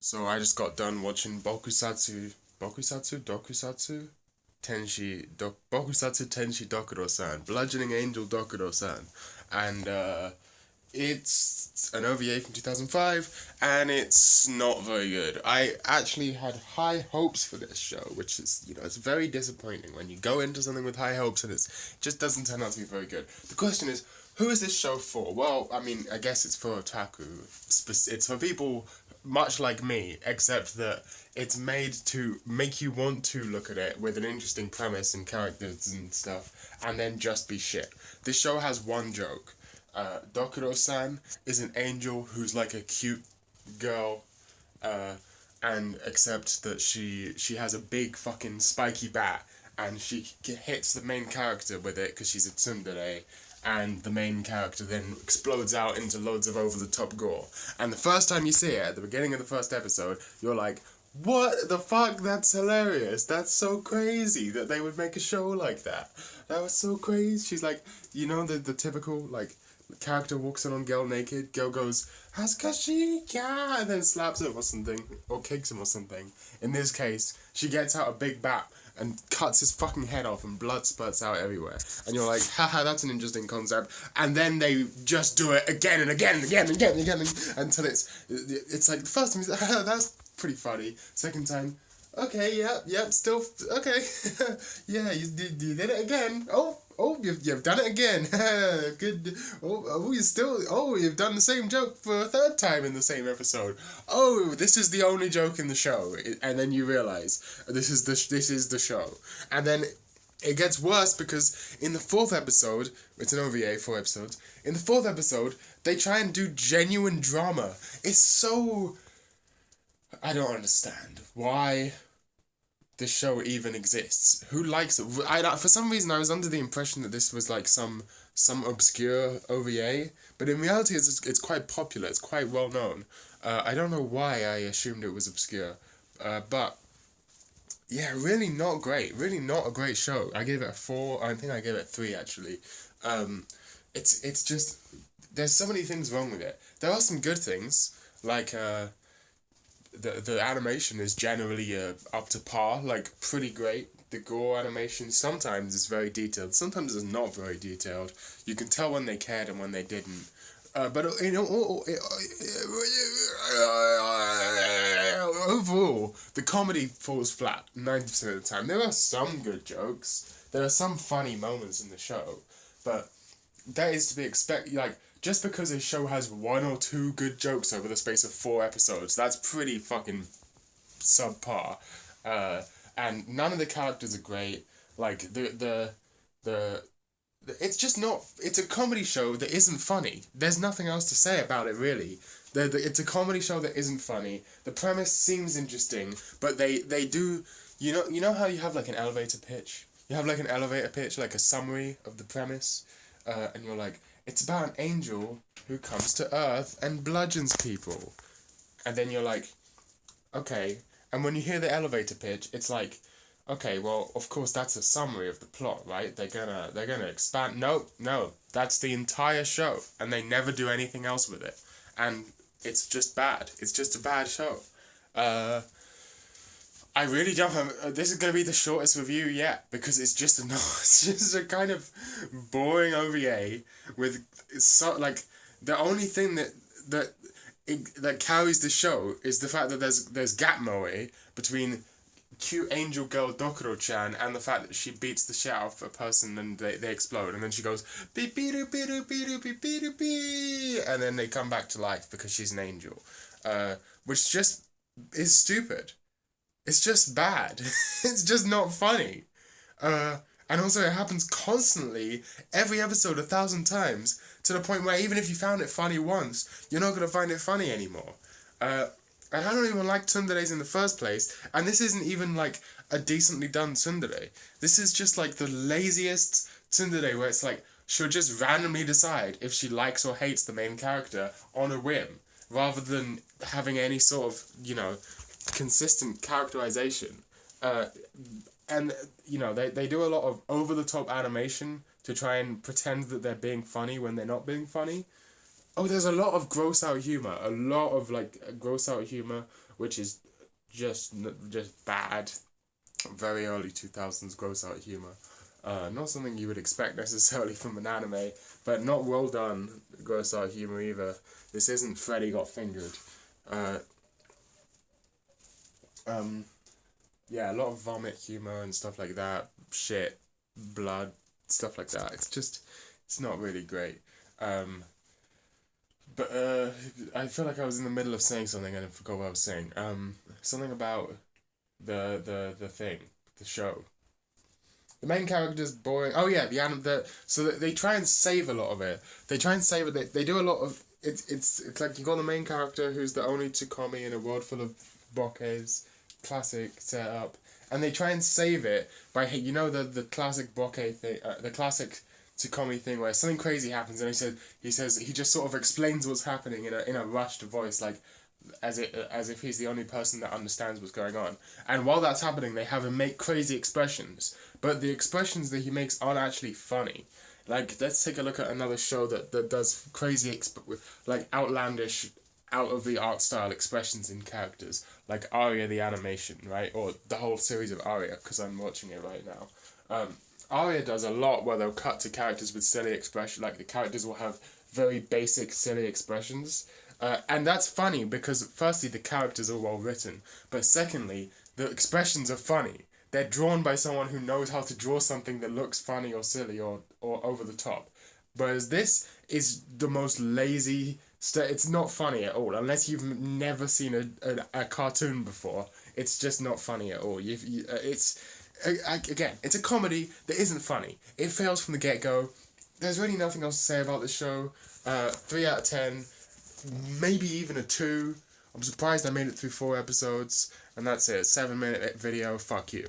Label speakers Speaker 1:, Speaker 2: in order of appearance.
Speaker 1: So I just got done watching Bokusatsu Bokusatsu Tenshi Dokuro-san, Bludgeoning Angel Dokuro-san, and it's an OVA from 2005, and it's not very good. I actually had high hopes for this show, which is, it's very disappointing when you go into something with high hopes and it just doesn't turn out to be very good. The question is, who is this show for? Well, I mean, I guess it's for otaku. It's for people much like me, except that it's made to make you want to look at it with an interesting premise and characters and stuff, and then just be shit. This show has one joke. Dokuro-san is an angel who's like a cute girl, uh, and except that she has a big fucking spiky bat, and she hits the main character with it because she's a tsundere, and the main character then explodes out into loads of over-the-top gore. And the first time you see it, at the beginning of the first episode, you're like, what the fuck? That's hilarious. That's so crazy that they would make a show like that. That was so crazy. She's like, the typical, like, character walks in on girl naked, girl goes, Haskashika, and then slaps him or something, or kicks him or something. In this case, she gets out a big bat and cuts his fucking head off and blood spurts out everywhere. And you're like, haha, that's an interesting concept. And then they just do it again and again and again and again and again until it's like, the first time, haha, that's pretty funny. Second time, okay, yep, still, okay. Yeah, you did it again. You've done it again. Good. You've done the same joke for a third time in the same episode. Oh, this is the only joke in the show. And then you realize this is the show. And then it gets worse because in the fourth episode, it's an OVA, 4 episodes. In the fourth episode, they try and do genuine drama. It's so... I don't understand why this show even exists. Who likes it? For some reason, I was under the impression that this was like some obscure OVA, but in reality, it's quite popular. It's quite well known. I don't know why I assumed it was obscure, but yeah, really not great. Really not a great show. I gave it a 4. I think I gave it 3 actually. It's just there's so many things wrong with it. There are some good things like the animation is generally up to par, like pretty great. The gore animation sometimes is very detailed, sometimes it's not very detailed. You can tell when they cared and when they didn't. But overall, the comedy falls flat 90% of the time. There are some good jokes, there are some funny moments in the show, but that is to be expected. Like, just because a show has 1 or 2 good jokes over the space of 4 episodes, that's pretty fucking subpar. And none of the characters are great. Like the it's just not. It's a comedy show that isn't funny. There's nothing else to say about it really. It's a comedy show that isn't funny. The premise seems interesting, but they do. You know how you have like an elevator pitch. You have like an elevator pitch, like a summary of the premise, and you're like, it's about an angel who comes to Earth and bludgeons people. And then you're like, okay. And when you hear the elevator pitch, it's like, okay, well, of course that's a summary of the plot, right? They're gonna expand. No, that's the entire show, and they never do anything else with it, and it's just bad. It's just a bad show. Uh, I really don't have. This is gonna be the shortest review yet because it's just it's just a kind of boring OVA with like the only thing that carries the show is the fact that there's gap moe between cute angel girl Dokuro-chan and the fact that she beats the shit out of a person and they explode and then she goes beep beep beep beep beep beep beep beep and then they come back to life because she's an angel, which just is stupid. It's just bad. It's just not funny. And also it happens constantly, every episode 1,000 times, to the point where even if you found it funny once, you're not gonna find it funny anymore. And I don't even like tsunderes in the first place, and this isn't even like a decently done tsundere. This is just like the laziest tsundere where it's like she'll just randomly decide if she likes or hates the main character on a whim, rather than having any sort of, consistent characterization. And they do a lot of over the top animation to try and pretend that they're being funny when they're not being funny. Oh, there's a lot of gross out humor. A lot of like gross out humor which is just bad. Very early 2000s gross out humor. Not something you would expect necessarily from an anime, but not well done gross out humor either. This isn't Freddy Got Fingered. Yeah, a lot of vomit humor and stuff like that. Shit, blood, stuff like that. It's not really great. But I feel like I was in the middle of saying something and I forgot what I was saying. Something about the thing, the show. The main character's boring. Oh yeah, so they try and save a lot of it. They try and save it. They do a lot of it's like you got the main character who's the only Tsukami in a world full of bokehs, classic setup, and they try and save it by the classic bokeh thing, the classic Tsukami thing where something crazy happens and he just sort of explains what's happening in a rushed voice, like as if he's the only person that understands what's going on. And while that's happening, they have him make crazy expressions, but the expressions that he makes aren't actually funny. Like, let's take a look at another show that does crazy, like outlandish, out of the art style expressions in characters, like Aria the animation, right, or the whole series of Aria, because I'm watching it right now. Aria does a lot where they'll cut to characters with silly expression, like the characters will have very basic silly expressions. And that's funny because, firstly, the characters are well written, but secondly, the expressions are funny. They're drawn by someone who knows how to draw something that looks funny or silly or over the top. Whereas this is the most lazy... it's not funny at all. Unless you've never seen a cartoon before, it's just not funny at all. Again, it's a comedy that isn't funny. It fails from the get-go. There's really nothing else to say about the show. 3 out of 10... maybe even a 2. I'm surprised I made it through 4 episodes, and that's it. 7-minute video. Fuck you.